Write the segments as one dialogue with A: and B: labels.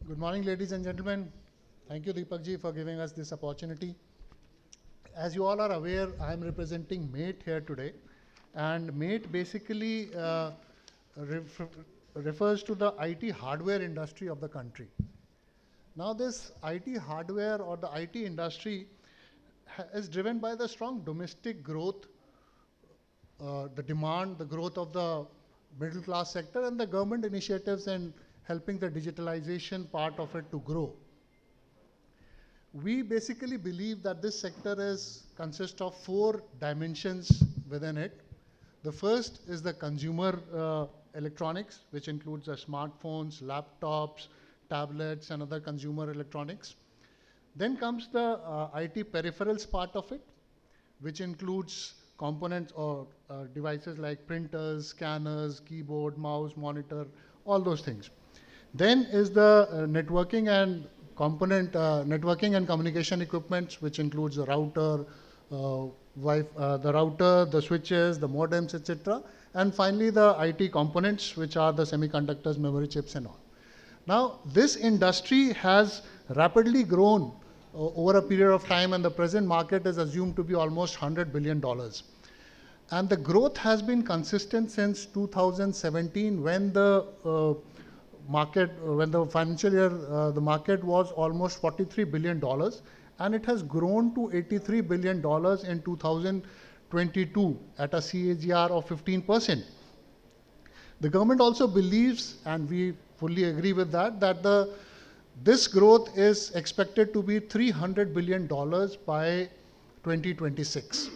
A: Good morning, ladies and gentlemen. Thank you, Deepak ji, for giving us this opportunity. As you all are aware, I am representing MAIT here today. And MAIT basically ref refers to the IT hardware industry of the country. Now, this IT hardware or the IT industry is driven by the strong domestic growth, the demand, the growth of the middle class sector, and the government initiatives in helping the digitalization part of it to grow. We basically believe that this sector consists of four dimensions within it. The first is the consumer electronics, which includes the smartphones, laptops, tablets, and other consumer electronics. Then comes the IT peripherals part of it, which includes components or devices like printers, scanners, keyboard, mouse, monitor, all those things. Then is the networking and communication equipment, which includes the router, the switches, the modems, etc. And finally, the IT components, which are the semiconductors, memory chips, and all. Now, this industry has rapidly grown over a period of time, and the present market is assumed to be almost $100 billion. And the growth has been consistent since 2017, when the financial year, the market was almost $43 billion, and it has grown to $83 billion in 2022 at a CAGR of 15%. The government also believes, and we fully agree with that, this growth is expected to be $300 billion by 2026.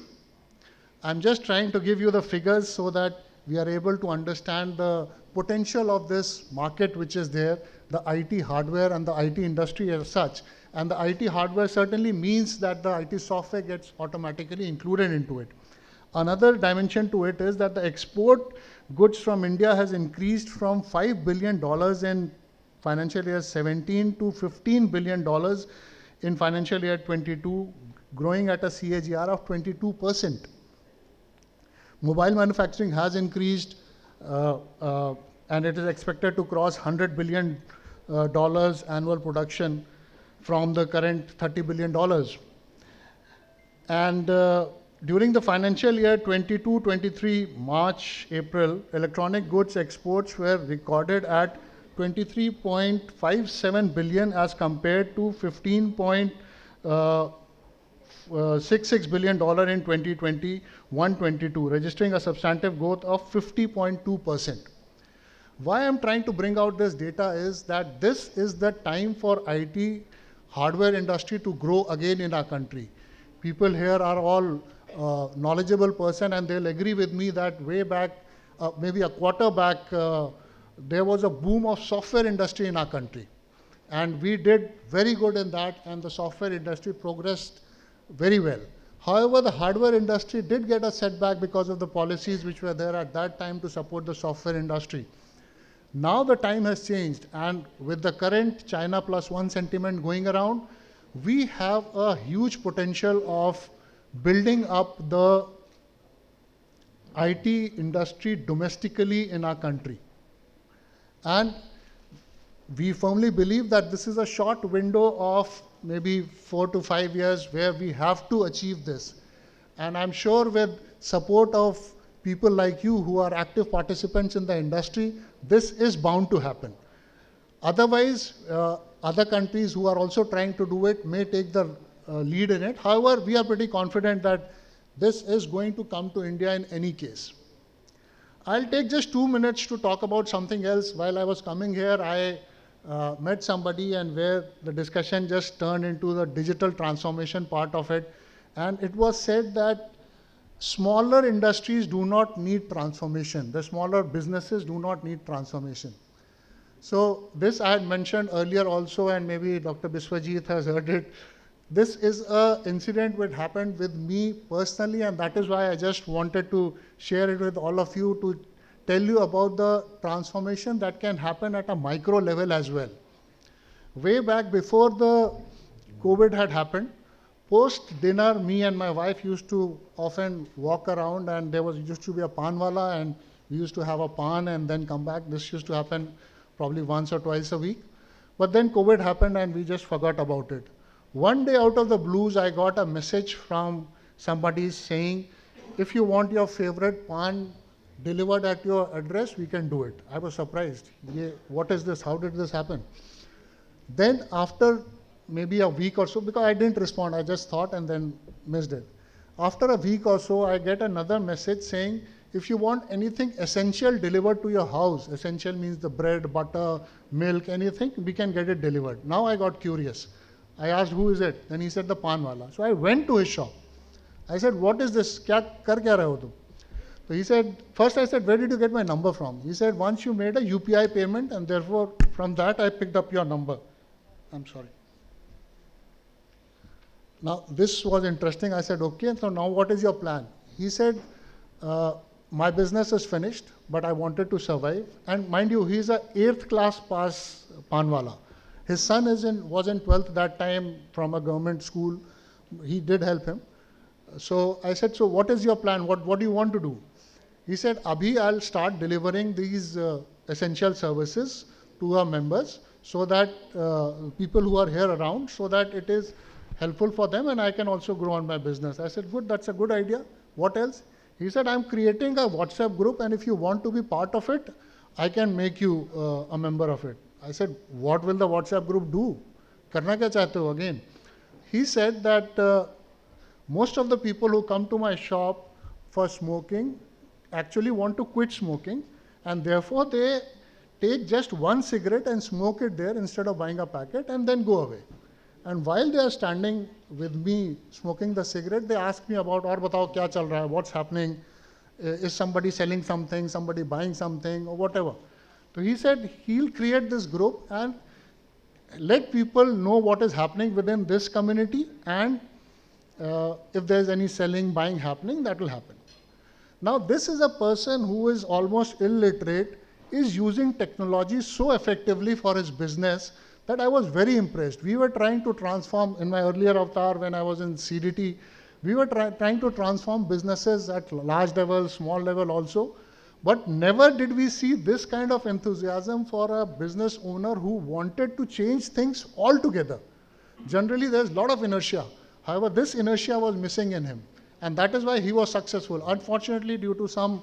A: I'm just trying to give you the figures so that we are able to understand the potential of this market which is there, the IT hardware and the IT industry as such. And the IT hardware certainly means that the IT software gets automatically included into it. Another dimension to it is that the export goods from India has increased from $5 billion in financial year 17 to $15 billion in financial year 22, growing at a CAGR of 22%. Mobile manufacturing has increased, and it is expected to cross $100 billion annual production from the current $30 billion. And during the financial year 22-23, March, April, electronic goods exports were recorded at 23.57 billion as compared to $15.66 billion in 2021-22, registering a substantive growth of 50.2%. Why I'm trying to bring out this data is that this is the time for IT hardware industry to grow again in our country. People here are all knowledgeable person, and they'll agree with me that way back, maybe a quarter back, there was a boom of software industry in our country. And we did very good in that, and the software industry progressed very well. However, the hardware industry did get a setback because of the policies which were there at that time to support the software industry. Now the time has changed, and with the current China plus one sentiment going around, we have a huge potential of building up the IT industry domestically in our country. And we firmly believe that this is a short window of maybe 4 to 5 years where we have to achieve this. And I'm sure with support of people like you who are active participants in the industry, this is bound to happen. Otherwise, other countries who are also trying to do it may take the lead in it. However, we are pretty confident that this is going to come to India in any case. I'll take just 2 minutes to talk about something else. While I was coming here, I met somebody, and where the discussion just turned into the digital transformation part of it. And it was said that smaller industries do not need transformation. The smaller businesses do not need transformation. So this I had mentioned earlier also, and maybe Dr. Biswajit has heard it. This is an incident which happened with me personally, and that is why I just wanted to share it with all of you to tell you about the transformation that can happen at a micro level as well. Way back before the COVID had happened, post dinner, me and my wife used to often walk around, and there used to be a pan wala, and we used to have a pan and then come back. This used to happen probably once or twice a week. But then COVID happened and we just forgot about it. One day out of the blues, I got a message from somebody saying, if you want your favorite pan delivered at your address, we can do it. I was surprised. What is this? How did this happen? Then after maybe a week or so, because I didn't respond, I just thought and then missed it. After a week or so, I get another message saying, if you want anything essential delivered to your house, essential means the bread, butter, milk, anything, we can get it delivered. Now I got curious. I asked, who is it? Then he said, the pan wala. So I went to his shop. I said, what is this? Kar kya rahe ho tum? So he said, first I said, where did you get my number from? He said, once you made a UPI payment and therefore from that I picked up your number. I'm sorry. Now this was interesting. I said, okay, so now what is your plan? He said, my business is finished, but I wanted to survive. And mind you, he's a 8th class pass panwala. His son was in 12th that time from a government school. He did help him. So I said, so what is your plan? What do you want to do? He said, Abhi, I'll start delivering these essential services to our members so that people who are here around, so that it is helpful for them and I can also grow on my business. I said, good, that's a good idea. What else? He said, I'm creating a WhatsApp group and if you want to be part of it, I can make you a member of it. I said, what will the WhatsApp group do? Karna kya chahte ho again? He said that most of the people who come to my shop for smoking actually want to quit smoking and therefore they take just one cigarette and smoke it there instead of buying a packet and then go away. And while they are standing with me smoking the cigarette, they ask me about, aur batao kya chal raha hai, what's happening, is somebody selling something, somebody buying something or whatever. So he said he'll create this group and let people know what is happening within this community and if there's any selling, buying happening, that will happen. Now this is a person who is almost illiterate, is using technology so effectively for his business that I was very impressed. We were trying to transform, in my earlier avatar when I was in CDT, we were trying to transform businesses at large level, small level also, but never did we see this kind of enthusiasm for a business owner who wanted to change things altogether. Generally, there's a lot of inertia. However, this inertia was missing in him, and that is why he was successful. Unfortunately, due to some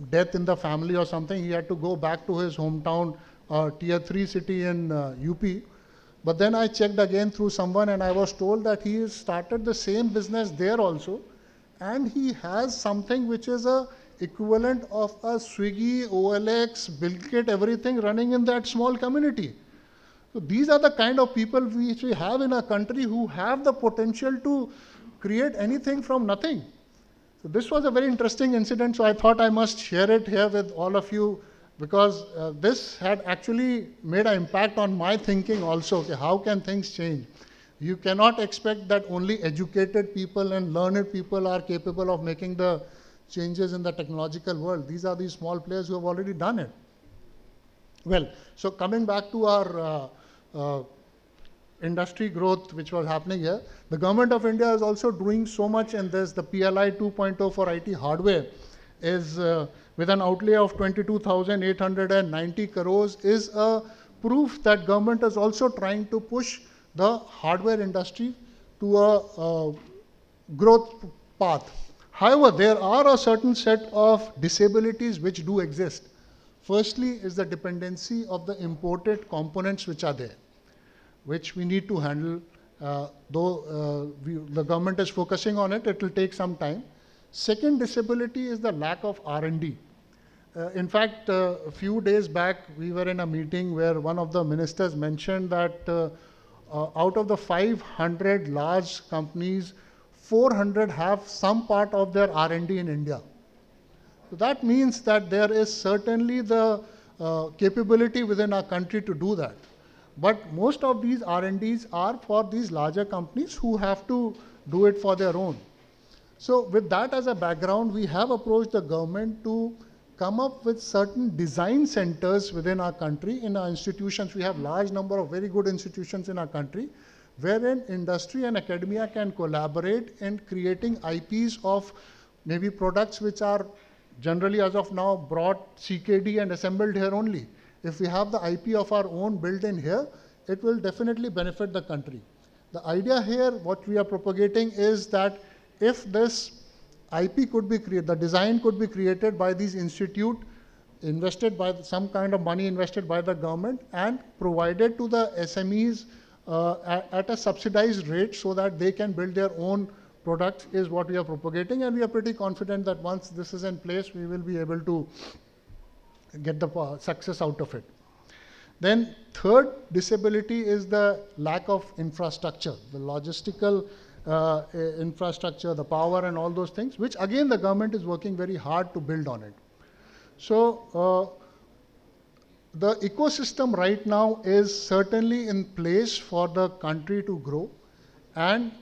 A: death in the family or something, he had to go back to his hometown tier 3 city in UP. But then I checked again through someone and I was told that he has started the same business there also. And he has something which is a equivalent of a Swiggy, OLX, Blinkit, everything running in that small community. So these are the kind of people which we have in our country who have the potential to create anything from nothing. So this was a very interesting incident. So I thought I must share it here with all of you, because this had actually made an impact on my thinking also. Okay, how can things change? You cannot expect that only educated people and learned people are capable of making the changes in the technological world. These are the small players who have already done it. Well, so coming back to our industry growth which was happening here, the government of India is also doing so much in this. The PLI 2.0 for IT hardware is with an outlay of 22,890 crores is a proof that government is also trying to push the hardware industry to a growth path. However, there are a certain set of disabilities which do exist. Firstly is the dependency of the imported components which are there, which we need to handle. Though the government is focusing on it, it will take some time. Second disability is the lack of R&D. In fact, a few days back, we were in a meeting where one of the ministers mentioned that out of the 500 large companies, 400 have some part of their R&D in India. So that means that there is certainly the capability within our country to do that. But most of these R&Ds are for these larger companies who have to do it for their own. So with that as a background, we have approached the government to come up with certain design centers within our country. In our institutions, we have large number of very good institutions in our country, wherein industry and academia can collaborate in creating IPs of maybe products which are generally as of now brought CKD and assembled here only. if we have the IP of our own built in here, it will definitely benefit the country. The idea here, what we are propagating is that if this IP could be created, the design could be created by these institute, invested by some kind of money invested by the government and provided to the SMEs at a subsidized rate so that they can build their own products is what we are propagating, and we are pretty confident that once this is in place, we will be able to get the success out of it. Then third disability is the lack of infrastructure, the logistical infrastructure, the power and all those things, which again the government is working very hard to build on it. So the ecosystem right now is certainly in place for the country to grow, and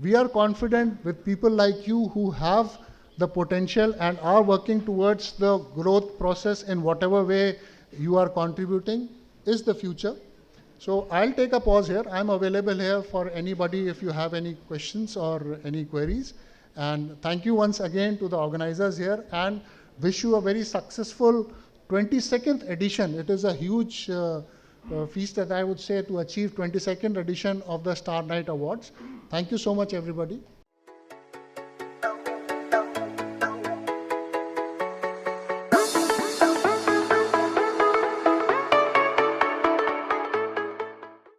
A: we are confident with people like you who have the potential and are working towards the growth process in whatever way you are contributing is the future. So I'll take a pause here. I'm available here for anybody if you have any questions or any queries. And thank you once again to the organizers here, and wish you a very successful 22nd edition. It is a huge feast that I would say to achieve 22nd edition of the Star Nite Awards. Thank you so much, everybody.